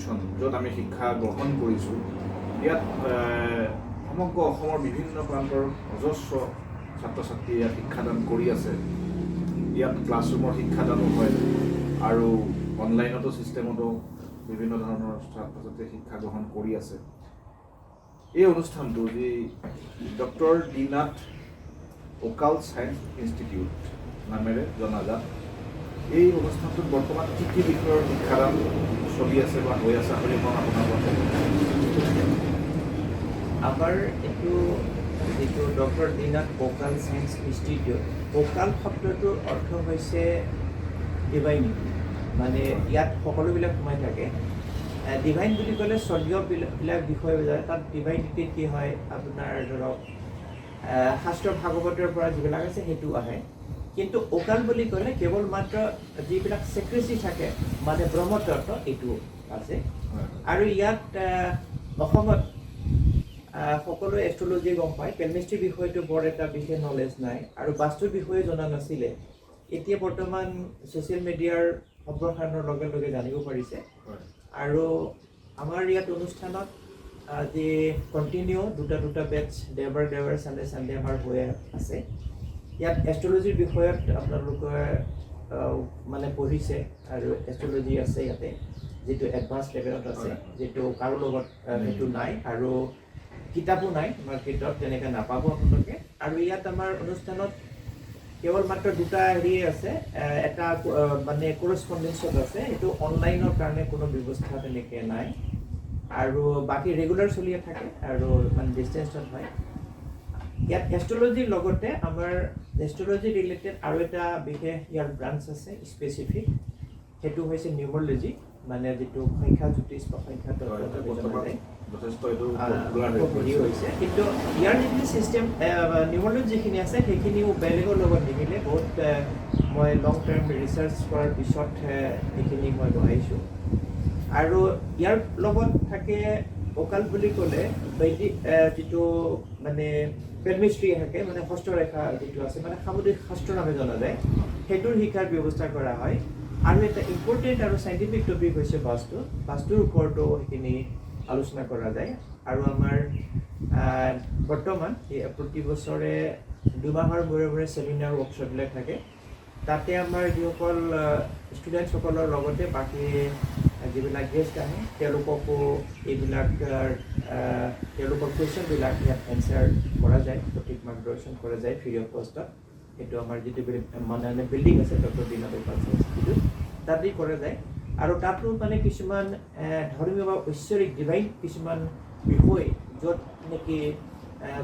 Institution য'ত আমি শিক্ষা গ্ৰহণ কৰিছোঁ ইয়াত সমগ্ৰ অসমৰ বিভিন্ন প্ৰান্তৰ অজস্ৰ ছাত্ৰ ছাত্ৰীয়ে ইয়াত শিক্ষাদান কৰি আছে। ইয়াত ক্লাছৰুমৰ শিক্ষাদানো হয় আৰু অনলাইনতো ছিষ্টেমতো বিভিন্ন ধৰণৰ ছাত্ৰ ছাত্ৰীয়ে শিক্ষা গ্ৰহণ কৰি আছে। এই অনুষ্ঠানটো যি doctor D Nath occult science institute নামেৰে জনাজাত, এই অনুষ্ঠানটোত বৰ্তমান কি কি বিষয়ৰ শিক্ষাদান চলি আছে বা হৈ আছে বুলি মই আপোনাৰ আমাৰ এইটো যিটো doctor D Nath occult science institute, occult শব্দটোৰ অৰ্থ হৈছে ডিভাইনিটি, মানে ইয়াত সকলোবিলাক সোমাই থাকে। ডিভাইন বুলি ক'লে স্বৰ্গীয়বিলাক বিষয় বুজায়। তাত ডিভাইনিটিত কি হয়, আপোনাৰ ধৰক শাস্ত্ৰ ভাগৱতৰ পৰা যিবিলাক আছে সেইটো আহে। কিন্তু অকাল্ট বুলি ক'লে কেৱল মাত্ৰ যিবিলাক চেক্ৰেচি থাকে, মানে ব্ৰহ্মতত্ত্ব এইটো আছে। আৰু ইয়াত অসমত সকলোৱে এষ্ট্ৰলজি গম পায়, কেমিষ্ট্ৰিৰ বিষয়টো বৰ এটা বিশেষ নলেজ নাই আৰু বাস্তুৰ বিষয়ে জনা নাছিলে। এতিয়া বৰ্তমান ছ'চিয়েল মিডিয়াৰ সম্প্ৰসাৰণৰ লগে লগে জানিব পাৰিছে। আৰু আমাৰ ইয়াত অনুষ্ঠানত যি কণ্টিনিউ দুটা বেটছ দেওবাৰ চানডে আমাৰ হৈ আছে। ইয়াত এষ্ট্ৰলজিৰ বিষয়ত আপোনালোকে মানে পঢ়িছে আৰু এষ্ট্ৰলজি আছে ইয়াতে, যিটো এডভান্স লেভেলত আছে, যিটো কাৰো লগত সেইটো নাই আৰু কিতাপো নাই মাৰ্কেটত, তেনেকৈ নাপাব আপোনালোকে। আৰু ইয়াত আমাৰ অনুষ্ঠানত কেৱল মাত্ৰ দুটা হেৰিয়ে আছে, এটা মানে কৰস্পণ্ডেঞ্চত আছে, এইটো অনলাইনৰ কাৰণে কোনো ব্যৱস্থা তেনেকৈ নাই। আৰু বাকী ৰেগুলাৰ চলিয়ে থাকে আৰু মানে ডিষ্টেঞ্চত হয়। ইয়াত এষ্ট্ৰলজিৰ লগতে আমাৰ এষ্ট্ৰলজি ৰিলেটেড আৰু এটা বিশেষ ইয়াৰ ব্ৰাঞ্চ আছে স্পেচিফিক, সেইটো হৈছে নিউমৰলজি, মানে যিটো সংখ্যা জ্যোতিষ বা সংখ্যা হৈছে। কিন্তু ইয়াৰ যিখিনি চিষ্টেম নিউমৰলজি যিখিনি আছে সেইখিনিও বেলেগৰ লগত নিমিলে। বহুত মই লং টাৰ্ম ৰিচাৰ্চ কৰাৰ পিছত সেইখিনি মই বঢ়াইছোঁ। আৰু ইয়াৰ লগত থাকে অকাল্ট বুলি ক'লে বৈদিক যিটো মানে কেমিষ্ট্ৰি থাকে, মানে হস্তৰেখা যিটো আছে, মানে সামুদ্ৰিক শাস্ত্ৰ নামে জনা যায়, সেইটোৰ শিক্ষাৰ ব্যৱস্থা কৰা হয়। আৰু এটা ইম্পৰ্টেণ্ট আৰু চাইণ্টিফিক টপিক হৈছে বাস্তুৰ ওপৰতো সেইখিনি আলোচনা কৰা যায়। আৰু আমাৰ বৰ্তমান প্ৰতি বছৰে 2 মাহৰ মূৰে চেমিনাৰ ৱৰ্কশ্বপবিলাক থাকে। তাতে আমাৰ যিসকল ষ্টুডেণ্টসকলৰ লগতে বাকী যিবিলাক গেষ্ট আহে তেওঁলোককো এইবিলাক তেওঁলোকৰ কুৱেশ্যনবিলাক ইয়াত এনচাৰ কৰা যায়, সঠিক মাৰ্গদৰ্শন কৰা যায় ফ্ৰী অফ কষ্টত। সেইটো আমাৰ যিটো মানে বিল্ডিং আছে doctor D Nath occult science institute, তাতেই কৰা যায়। আৰু তাতো মানে কিছুমান ধৰ্মীয় বা ঐশ্বৰিক ডিভাইন কিছুমান বিষয় য'ত নেকি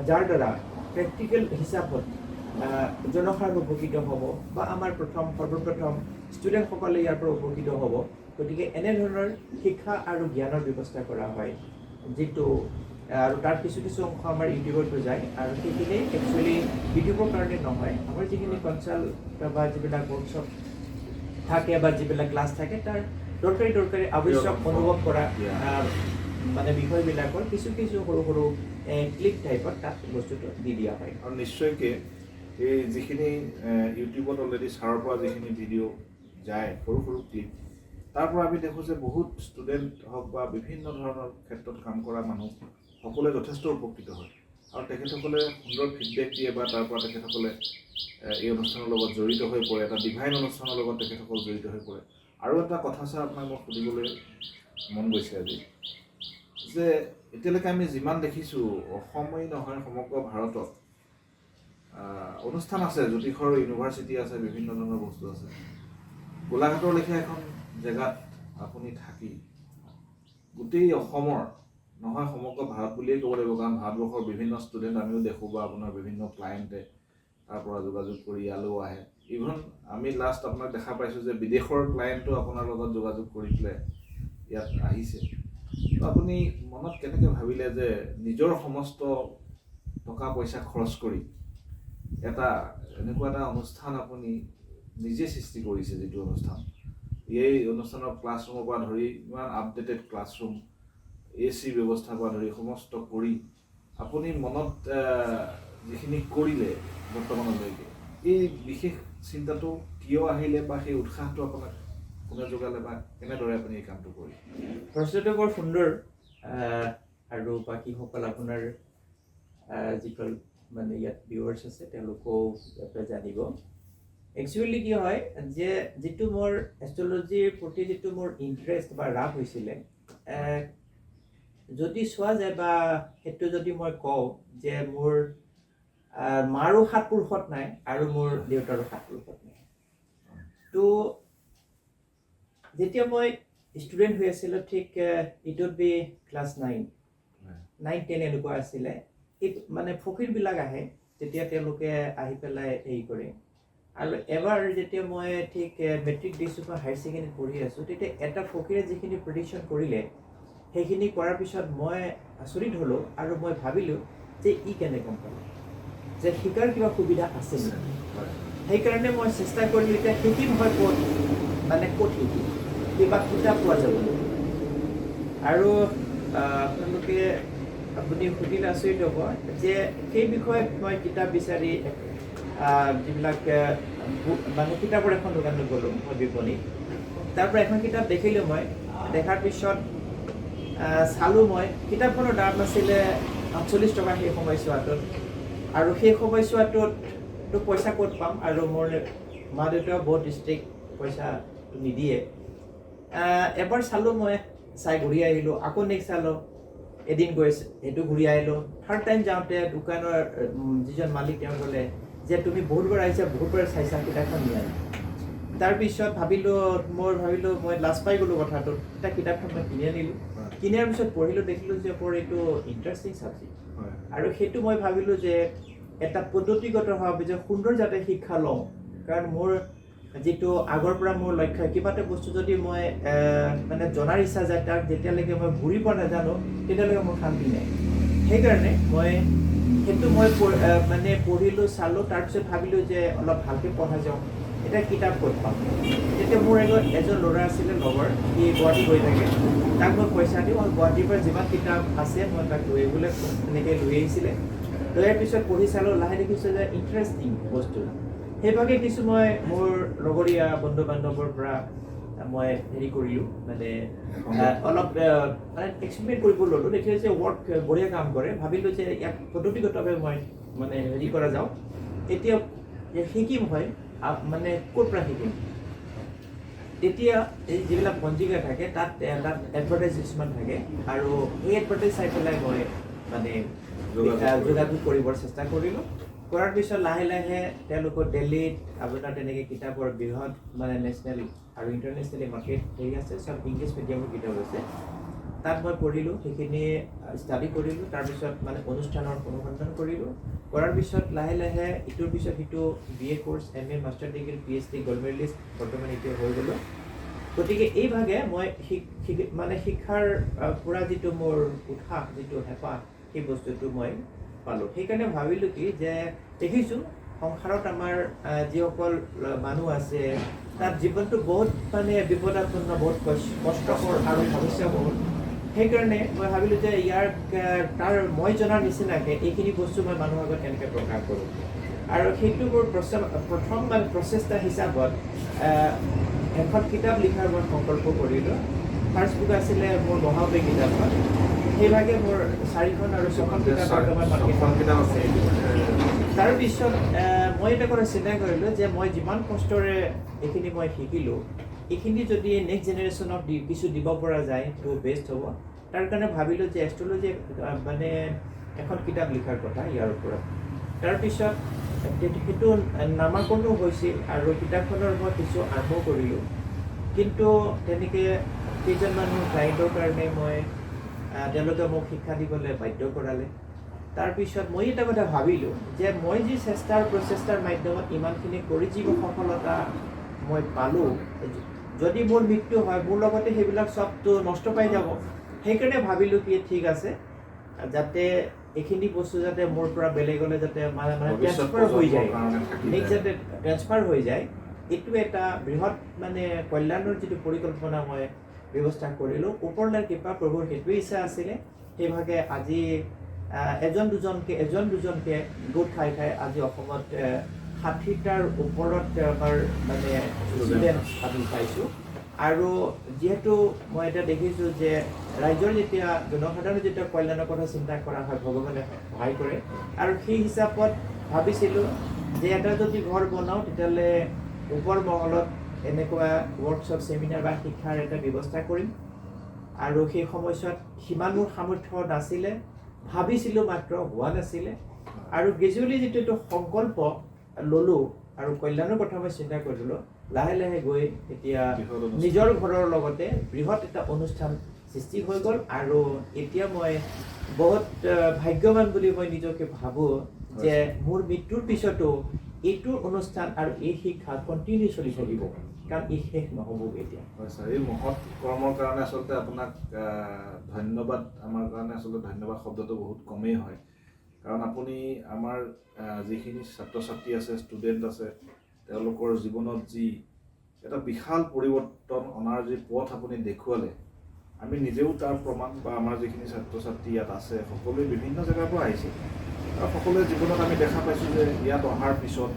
যাৰ দ্বাৰা প্ৰেক্টিকেল হিচাপত জনসাধাৰণ উপকৃত হ'ব বা আমাৰ সৰ্বপ্ৰথম ষ্টুডেণ্টসকলে ইয়াৰ পৰা উপকৃত হ'ব। গতিকে এনেধৰণৰ শিক্ষা আৰু জ্ঞানৰ ব্যৱস্থা কৰা হয়, যিটো আৰু তাৰ কিছু অংশ আমাৰ ইউটিউবতো যায়। আৰু সেইখিনি একচুৱেলি ইউটিউবৰ কাৰণে নহয়, আমাৰ যিখিনি কনচাল্ট বা যিবিলাক ৱৰ্কশ্বপ থাকে বা যিবিলাক ক্লাছ থাকে তাৰ দৰকাৰী আৱশ্যক অনুভৱ কৰা মানে বিষয়বিলাকৰ কিছু সৰু ক্লিক টাইপত তাত বস্তুটো দি দিয়া হয়। আৰু নিশ্চয়কৈ এই যিখিনি ইউটিউবত অলৰেডি ছাৰৰ পৰা যিখিনি ভিডিঅ' যায়, সৰু ক্লিপ, তাৰ পৰা আমি দেখোঁ যে বহুত ষ্টুডেণ্ট হওক বা বিভিন্ন ধৰণৰ ক্ষেত্ৰত কাম কৰা মানুহ সকলোৱে যথেষ্ট উপকৃত হয়। আৰু তেখেতসকলে সুন্দৰ ফিডবেক দিয়ে বা তাৰ পৰা তেখেতসকলে এই অনুষ্ঠানৰ লগত জড়িত হৈ পৰে, এটা ডিভাইন অনুষ্ঠানৰ লগত তেখেতসকল জড়িত হৈ পৰে। আৰু এটা কথা ছাৰ আপোনাক মই সুধিবলৈ মন গৈছে আজি, যে এতিয়ালৈকে আমি যিমান দেখিছোঁ অসমেই নহয় সমগ্ৰ ভাৰতত অনুষ্ঠান আছে, জ্যোতিষৰ ইউনিভাৰ্চিটি আছে, বিভিন্ন ধৰণৰ বস্তু আছে। গোলাঘাটৰ লেখীয়া এখন জেগাত আপুনি থাকি গোটেই অসমৰ নহয় সমগ্ৰ ভাৰত বুলিয়েই ক'ব লাগিব, কাৰণ ভাৰতবৰ্ষৰ বিভিন্ন ষ্টুডেণ্ট আমিও দেখোঁ বা আপোনাৰ বিভিন্ন ক্লায়েণ্টে তাৰ পৰা যোগাযোগ কৰি ইয়ালৈও আহে। ইভন আমি লাষ্ট আপোনাক দেখা পাইছোঁ যে বিদেশৰ ক্লায়েণ্টো আপোনাৰ লগত যোগাযোগ কৰি পেলাই ইয়াত আহিছে। আপুনি মনত কেনেকৈ ভাবিলে যে নিজৰ সমস্ত টকা পইচা খৰচ কৰি এনেকুৱা এটা অনুষ্ঠান আপুনি নিজে সৃষ্টি কৰিছে, যিটো অনুষ্ঠান এই অনুষ্ঠানৰ ক্লাছৰুমৰ পৰা ধৰি ইমান আপডেটেড ক্লাছৰুম, AC ব্যৱস্থাৰ পৰা ধৰি সমস্ত কৰি আপুনি মনত যিখিনি কৰিলে বৰ্তমানলৈকে, এই বিশেষ চিন্তাটো কিয় আহিলে বা সেই উৎসাহটো আপোনাক কোনে যোগালে বা কেনেদৰে আপুনি এই কামটো কৰিলে? প্ৰশ্নটো বৰ সুন্দৰ আৰু বাকীসকল আপোনাৰ যিসকল মানে ইয়াত ভিউৱাৰ্ছ আছে তেওঁলোকেও ইয়াতে জানিব। একচুৱেলি কি হয় যে যিটো মোৰ এষ্ট্ৰলজিৰ প্ৰতি যিটো মোৰ ইণ্টাৰেষ্ট বা ৰাপ হৈছিলে, যদি চোৱা যায় বা সেইটো যদি মই কওঁ যে মোৰ মাৰো ৭ পুৰুষত নাই আৰু মোৰ দেউতাৰো ৭ পুৰুষত নাই। তো যেতিয়া মই ষ্টুডেণ্ট হৈ আছিলোঁ, ঠিক ইট উড বি ক্লাছ 9-10 এনেকুৱা আছিলে, মানে ফকীৰবিলাক আহে, তেতিয়া তেওঁলোকে আহি পেলাই হেৰি কৰে। আৰু এবাৰ যেতিয়া মই ঠিক মেট্ৰিক দিছোঁ বা হায়াৰ ছেকেণ্ডেৰী পঢ়ি আছোঁ, তেতিয়া এটা ফকীৰে যিখিনি প্ৰেডিকশ্যন কৰিলে সেইখিনি কৰাৰ পিছত মই আচৰিত হ'লোঁ আৰু মই ভাবিলোঁ যে ই কেনে গম পালে যে শিকাৰ কিবা সুবিধা আছে নেকি। সেইকাৰণে মই চেষ্টা কৰিলোঁ এতিয়া শিকিম হয় ক'ত, মানে ক'ত শিকিম, কিবা কিতাপ পোৱা যাব আৰু আপোনালোকে আপুনি সুধিলে আচৰিত হ'ব যে সেই বিষয়ত মই কিতাপ বিচাৰি যিবিলাক মানে কিতাপৰ এখন দোকানত গ'লোঁ মই বিপণীত, তাৰ পৰা এখন কিতাপ দেখিলোঁ। মই দেখাৰ পিছত চালোঁ, মই কিতাপখনৰ দাম আছিলে ৪৮ টকা সেই সময়ছোৱাটোত। আৰু সেই সময়ছোৱাটোততো পইচা ক'ত পাম, আৰু মোৰ মা দেউতাও বহুত ষ্ট্ৰিক্ট, পইচা নিদিয়ে। এবাৰ চালোঁ, মই চাই ঘূৰি আহিলোঁ, আকৌ নেক্সট চালোঁ, এদিন গৈ সেইটো ঘূৰি আহিলোঁ। থাৰ্ড টাইম যাওঁতে দোকানৰ যিজন মালিক তেওঁ ক'লে যে তুমি বহুতবাৰ আহিছা, বহুতবাৰ চাইছা, কিতাপখন নিয়া নাই। তাৰপিছত ভাবিলোঁ মই লাজ পাই গ'লোঁ কথাটোত। এটা কিতাপখন মই কিনি আনিলোঁ, কিনাৰ পিছত পঢ়িলোঁ, দেখিলোঁ যে বৰ এইটো ইণ্টাৰেষ্টিং ছাবজেক্ট। আৰু সেইটো মই ভাবিলোঁ যে এটা পদ্ধতিগতভাৱে যে সুন্দৰ যাতে শিক্ষা লওঁ, কাৰণ মোৰ যিটো আগৰ পৰা মোৰ লক্ষ্য, কিবা এটা বস্তু যদি মই মানে জনাৰ ইচ্ছা যায়, তাক যেতিয়ালৈকে মই ঘূৰি পোৱা নাজানো তেতিয়ালৈকে মোৰ শান্তি নাই। সেইকাৰণে মই সেইটো মানে পঢ়িলোঁ, চালোঁ, তাৰপিছত ভাবিলোঁ যে অলপ ভালকৈ পঢ়া যাওঁ, এতিয়া কিতাপ ক'ত পাম। তেতিয়া মোৰ এজন ল'ৰা আছিলে লগৰ, সি গুৱাহাটী গৈ থাকে, তাক মই পইচা দিওঁ আৰু গুৱাহাটীৰ পৰা যিমান কিতাপ আছে মই তাক লৈ আহিবলৈ এনেকৈ লৈ আহিছিলে। লৈ অহাৰ পিছত পঢ়ি চালোঁ, লাহে দেখিছোঁ যে ইণ্টাৰেষ্টিং বস্তু। সেইভাগে কিছু মই মোৰ লগৰীয়া বন্ধু বান্ধৱৰ পৰা মই হেৰি কৰিলোঁ, মানে অলপ মানে এক্সপেৰিমেণ্ট কৰিব ল'লোঁ। দেখিলোঁ যে ৱৰ্ক বঢ়িয়া কাম কৰে, ভাবিলোঁ যে ইয়াক পদ্ধতিগতভাৱে মই মানে হেৰি কৰা যাওঁ। এতিয়া শিকিম হয়, মানে ক'ৰ পৰা শিকিম। তেতিয়া এই যিবিলাক পঞ্জিকা থাকে তাত এডভাৰটাইজ কিছুমান থাকে, আৰু এই এডভাৰটাইজ চাই পেলাই মই মানে যোগাযোগ কৰিবৰ চেষ্টা কৰিলোঁ। কৰাৰ পিছত লাহে লাহে তেওঁলোকৰ দিল্লীত আপোনাৰ তেনেকৈ কিতাপৰ বৃহৎ মানে নেশ্যনেল আৰু ইণ্টাৰনেশ্যনেলি মাৰ্কেট হেৰি আছে, চব ইংলিছ মিডিয়ামৰ কিতাপ আছে। তাত মই পঢ়িলোঁ, সেইখিনি ষ্টাডি কৰিলোঁ, তাৰপিছত মানে অনুষ্ঠানৰ অনুসন্ধান কৰিলোঁ। কৰাৰ পিছত লাহে লাহে ইটোৰ পিছত সিটো BA course, MA, master degree, PhD, gold medallist বৰ্তমান এতিয়া হৈ গ'লোঁ। গতিকে এইভাগে মই মানে শিক্ষাৰ পৰা যিটো মোৰ উৎসাহ, যিটো হেঁপাহ, সেই বস্তুটো মই পালোঁ। সেইকাৰণে ভাবিলোঁ কি যে দেখিছোঁ সংসাৰত আমাৰ যিসকল মানুহ আছে তাত জীৱনটো বহুত মানে বিপদাপন্ন, বহুত কষ্টকৰ আৰু সমস্যা বহুত। সেইকাৰণে মই ভাবিলোঁ যে তাৰ মই জনাৰ নিচিনাকৈ এইখিনি বস্তু মই মানুহৰ আগত কেনেকৈ প্ৰকাশ কৰোঁ। আৰু সেইটো মোৰ প্ৰথম মানে প্ৰচেষ্টা হিচাপত এখন কিতাপ লিখাৰ মই সংকল্প কৰিলোঁ। ফাৰ্ষ্ট বুক আছিলে মোৰ মহাবীৰ কিতাপখন, সেইভাগে মোৰ 4খন আৰু 6খন কিতাপ বৰ্তমান মাৰ্কেটত আছে। তাৰপিছত মই এটা কথা চিন্তা কৰিলোঁ যে মই যিমান কষ্টৰে এইখিনি মই শিকিলোঁ, এইখিনি যদি নেক্সট জেনেৰেশ্যনক কিছু দিব পৰা যায় তো বেষ্ট হ'ব। তাৰ কাৰণে ভাবিলোঁ যে এষ্ট্ৰলজি মানে এখন কিতাপ লিখাৰ কথা ইয়াৰ ওপৰত। তাৰপিছত সেইটো নামাকৰণো হৈছিল আৰু কিতাপখনৰ মই কিছু আৰম্ভ কৰিলোঁ, কিন্তু তেনেকৈ কেইজনমান ক্লাইণ্টৰ কাৰণে মই তেওঁলোকে মোক শিক্ষা দিবলৈ বাধ্য কৰালে। তাৰপিছত মই এটা কথা ভাবিলোঁ যে মই যি প্ৰচেষ্টাৰ মাধ্যমত ইমানখিনি কৰি যি সফলতা মই পালোঁ, যদি মোৰ মৃত্যু হয় মোৰ লগতে সেইবিলাক চবটো নষ্ট পাই যাব। সেইকাৰণে ভাবিলোঁ কি ঠিক আছে, যাতে এইখিনি বস্তু যাতে মোৰ পৰা বেলেগলৈ যাতে মানে ট্ৰেন্সফাৰ হৈ যায়, নেক্সট যাতে ট্ৰেন্সফাৰ হৈ যায়, এইটো এটা বৃহৎ মানে কল্যাণৰ যিটো পৰিকল্পনা মই ব্যৱস্থা কৰিলোঁ। ওপৰলৈ কৃপা প্ৰভুৰ সেইটোৱে ইচ্ছা আছিলে। সেইভাগে আজি এজন দুজনকৈ গোট খাই আজি অসমত 60টাৰ ওপৰত আমাৰ মানে ষ্টুডেণ্ট আমি পাইছোঁ। আৰু যিহেতু মই এটা দেখিছোঁ যে ৰাইজৰ যেতিয়া জনসাধাৰণৰ যেতিয়া কল্যাণৰ কথা চিন্তা কৰা হয় ভগৱানে সহায় কৰে আৰু সেই হিচাপত ভাবিছিলোঁ যে এটা যদি ঘৰ বনাওঁ তেতিয়াহ'লে ওপৰ মহলত এনেকুৱা ৱৰ্কশ্বপ চেমিনাৰ বা শিক্ষাৰ এটা ব্যৱস্থা কৰিম আৰু সেই সময়ছোৱাত সিমান মোৰ সামৰ্থ্য নাছিলে ভাবিছিলোঁ মাত্ৰ হোৱা নাছিলে আৰু গ্ৰেজুৱেলি যিটো এইটো সংকল্প ল'লোঁ আৰু কল্যাণৰ কথা মই চিন্তা কৰিলোঁ লাহে লাহে গৈ এতিয়া নিজৰ ঘৰৰ লগতে বৃহৎ এটা অনুষ্ঠান সৃষ্টি হৈ গ'ল আৰু এতিয়া মই বহুত ভাগ্যৱান বুলি মই নিজকে ভাবোঁ যে মোৰ মৃত্যুৰ পিছতো এইটো অনুষ্ঠান আৰু এই শিক্ষা কণ্টিনিউ চলি থাকিব কাৰণ ই শেষ নহ'ব এতিয়া হয় ছাৰ এই মহৎ কৰ্মৰ কাৰণে আচলতে আপোনাক ধন্যবাদ আমাৰ কাৰণে আচলতে ধন্যবাদ শব্দটো বহুত কমেই হয় কাৰণ আপুনি আমাৰ যিখিনি ছাত্ৰ ছাত্ৰী আছে ষ্টুডেণ্ট আছে তেওঁলোকৰ জীৱনত যি এটা বিশাল পৰিৱৰ্তন অনাৰ যি পথ আপুনি দেখুৱালে আমি নিজেও তাৰ প্ৰমাণ বা আমাৰ যিখিনি ছাত্ৰ ছাত্ৰী ইয়াত আছে সকলোৱে বিভিন্ন জেগাৰ পৰা আহিছে আৰু সকলোৱে জীৱনত আমি দেখা পাইছোঁ যে ইয়াত অহাৰ পিছত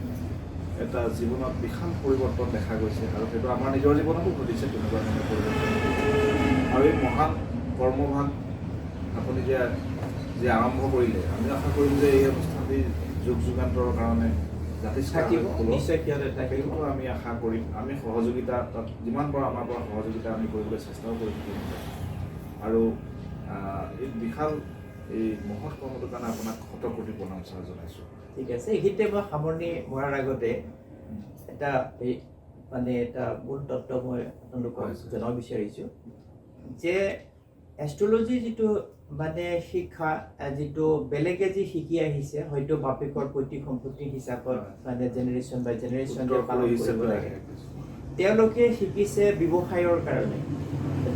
এটা জীৱনত বিশাল পৰিৱৰ্তন দেখা গৈছে আৰু সেইটো আমাৰ নিজৰ জীৱনতো ঘটিছে তেনেকুৱা ধৰণৰ পৰিৱৰ্তন আৰু এই মহান কৰ্মভাগ আপুনি যে আৰম্ভ কৰিলে আমি আশা কৰিম যে এই অনুষ্ঠানটি যুগ যুগান্তৰৰ কাৰণে সেইটো আমি আশা কৰিম আমি সহযোগিতা তাত যিমান পাৰোঁ আমাৰ পৰা সহযোগিতা আমি কৰিবলৈ চেষ্টাও কৰিম আৰু এই বিশাল এই মহৎ কৰ্মটোৰ কাৰণে আপোনাক শতকোটি প্ৰণাম ছাৰ জনাইছোঁ ঠিক আছে এইখিনিতে মই সামৰণি মৰাৰ আগতে এটা এই মানে এটা মূল তত্ত্ব মই আপোনালোকক জনাব বিচাৰিছোঁ যে এষ্ট্ৰলজি যিটো মানে শিক্ষা যিটো বেলেগে যি শিকি আহিছে হয়তো বাপেকৰ পৈতৃক সম্পত্তি হিচাপত মানে জেনেৰেশ্যন বাই জেনেৰেশ্যন পালন কৰিব লাগে তেওঁলোকে শিকিছে ব্যৱসায়ৰ কাৰণে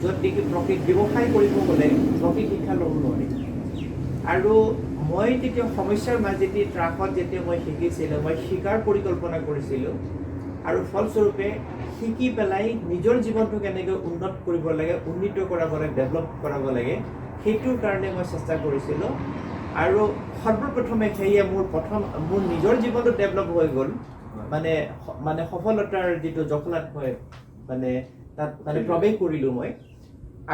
য'ত নেকি প্ৰকৃত ব্যৱসায় কৰিব গ'লে প্ৰকৃত শিক্ষা ল'ব নোৱাৰে আৰু মই তেতিয়া সমস্যাৰ মাজেদি ট্ৰাকত যেতিয়া মই শিকিছিলোঁ মই শিকাৰ পৰিকল্পনা কৰিছিলোঁ আৰু ফলস্বৰূপে শিকি পেলাই নিজৰ জীৱনটো কেনেকৈ উন্নত কৰিব লাগে উন্নীত কৰাব লাগে ডেভেলপ কৰাব লাগে সেইটোৰ কাৰণে মই চেষ্টা কৰিছিলোঁ আৰু সৰ্বপ্ৰথমে সেয়ে মোৰ নিজৰ জীৱনটো ডেভেলপ হৈ গ'ল মানে সফলতাৰ যিটো জখলাত মই মানে তাত মানে প্ৰৱেশ কৰিলোঁ মই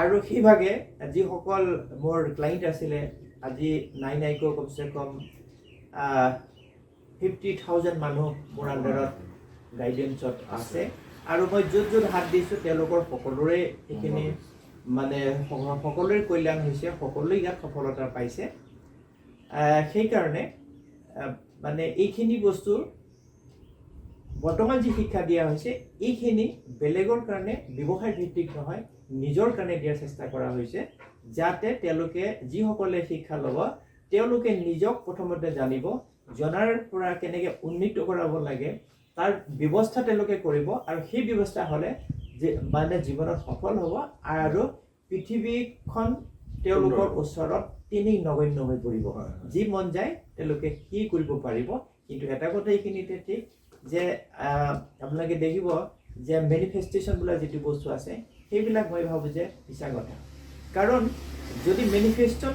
আৰু সেইভাগে যিসকল মোৰ ক্লাইণ্ট আছিলে আজি নাইকৈ কমচে কম 50,000 মানুহ মোৰ আণ্ডাৰত গাইডেঞ্চত আছে আৰু মই য'ত য'ত হাত দিছোঁ তেওঁলোকৰ সকলোৰে এইখিনি মানে সকলোৰে কল্যাণ হৈছে সকলোৱে ইয়াত সফলতা পাইছে সেইকাৰণে মানে এইখিনি বস্তু বৰ্তমান যি শিক্ষা দিয়া হৈছে এইখিনি বেলেগৰ কাৰণে ব্যৱসায় ভিত্তিক নহয় নিজৰ কাৰণে দিয়াৰ চেষ্টা কৰা হৈছে যাতে তেওঁলোকে যিসকলে শিক্ষা ল'ব তেওঁলোকে নিজক প্ৰথমতে জানিব জনাৰ পৰা কেনেকৈ উন্নীত কৰাব লাগে তাৰ ব্যৱস্থা তেওঁলোকে কৰিব আৰু সেই ব্যৱস্থা হ'লে যে মানে জীৱনত সফল হ'ব আৰু পৃথিৱীখন তেওঁলোকৰ ওচৰত তিনি নগণ্য হৈ পৰিব যি মন যায় তেওঁলোকে কি কৰিব পাৰিব কিন্তু এটা কথা এইখিনিতে ঠিক যে আপোনালোকে দেখিব যে মেনিফেষ্টেশ্যন বোলা যিটো বস্তু আছে সেইবিলাক মই ভাবোঁ যে মিছা কথা কাৰণ যদি মেনিফেষ্টেশ্যন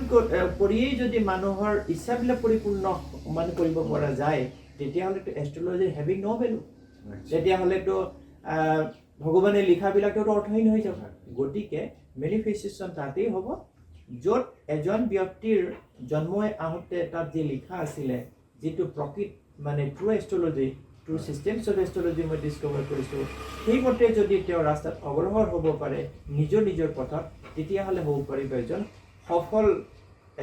কৰিয়েই যদি মানুহৰ ইচ্ছাবিলাক পৰিপূৰ্ণ মানে কৰিব পৰা যায় তেতিয়াহ'লেতো এষ্ট্ৰলজিৰ হেভিং ন ভেলু তেতিয়াহ'লেতো ভগৱানে লিখাবিলাকেতো অৰ্থহীন হৈ যাব গতিকে মেনিফেষ্টেশ্যন তাতেই হ'ব য'ত এজন ব্যক্তিৰ জন্মই আহোঁতে তাত যি লিখা আছিলে যিটো প্ৰকৃত মানে true astrology true systems of astrology মই ডিছকভাৰ কৰিছোঁ সেইমতে যদি তেওঁ ৰাস্তাত অগ্ৰসৰ হ'ব পাৰে নিজৰ পথত তেতিয়াহ'লে হ'ব পাৰিব এজন সফল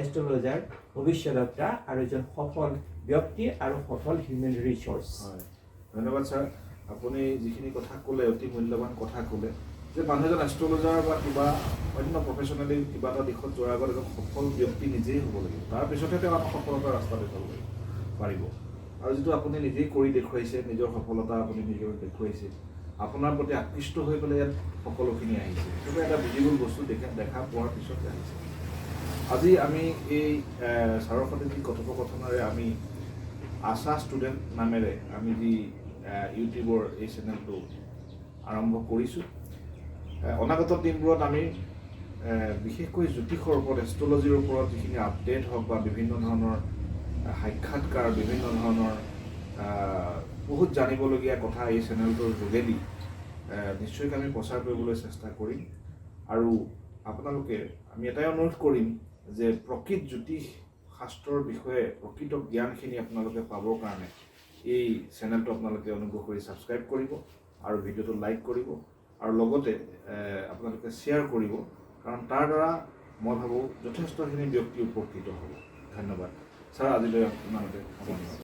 এষ্ট্ৰলজাৰ ভৱিষ্যদ্বক্তা আৰু এজন সফল ব্যক্তি আৰু সফল হিউমেন ৰিচৰ্চ হয় ধন্যবাদ ছাৰ আপুনি যিখিনি কথা ক'লে অতি মূল্যৱান কথা ক'লে যে মানুহ এজন এষ্ট্ৰলজাৰ বা কিবা অন্য প্ৰফেশ্যনেলি কিবা এটা দিশত যোৱাৰ আগত এজন সফল ব্যক্তি নিজেই হ'ব লাগিব তাৰপিছতহে তেওঁ আমাক সফলতাৰ ৰাস্তা দেখুৱাব পাৰিব আৰু যিটো আপুনি নিজেই কৰি দেখুৱাইছে নিজৰ সফলতা আপুনি নিজেই দেখুৱাইছে আপোনাৰ প্ৰতি আকৃষ্ট হৈ পেলাই ইয়াত সকলোখিনি আহিছে সেইটো এটা ভিজিবল বস্তু দেখা পোৱাৰ পিছতে আহিছে আজি আমি এই ছাৰৰ সৈতে যি কথোপকথনেৰে আমি আশা ষ্টুডেণ্ট নামেৰে আমি যি ইউটিউবৰ এই চেনেলটো আৰম্ভ কৰিছোঁ অনাগত দিনবোৰত আমি বিশেষকৈ জ্যোতিষৰ ওপৰত এষ্ট্ৰলজিৰ ওপৰত যিখিনি আপডেট হওক বা বিভিন্ন ধৰণৰ সাক্ষাৎকাৰ বিভিন্ন ধৰণৰ বহুত জানিবলগীয়া কথা এই চেনেলটোৰ যোগেদি নিশ্চয়কৈ আমি প্ৰচাৰ কৰিবলৈ চেষ্টা কৰিম আৰু আপোনালোকে আমি এটাই অনুৰোধ কৰিম যে প্ৰকৃত জ্যোতিষ শাস্ত্ৰৰ বিষয়ে প্ৰকৃত জ্ঞানখিনি আপোনালোকে পাবৰ কাৰণে এই চেনেলটো আপোনালোকে অনুগ্ৰহ কৰি ছাবস্ক্ৰাইব কৰিব আৰু ভিডিঅ'টো লাইক কৰিব আৰু লগতে আপোনালোকে শ্বেয়াৰ কৰিব কাৰণ তাৰ দ্বাৰা মই ভাবোঁ যথেষ্টখিনি ব্যক্তি উপকৃত হ'ব। ধন্যবাদ ছাৰ, আজিলৈ ইমানতে সামৰণি মাৰিছোঁ।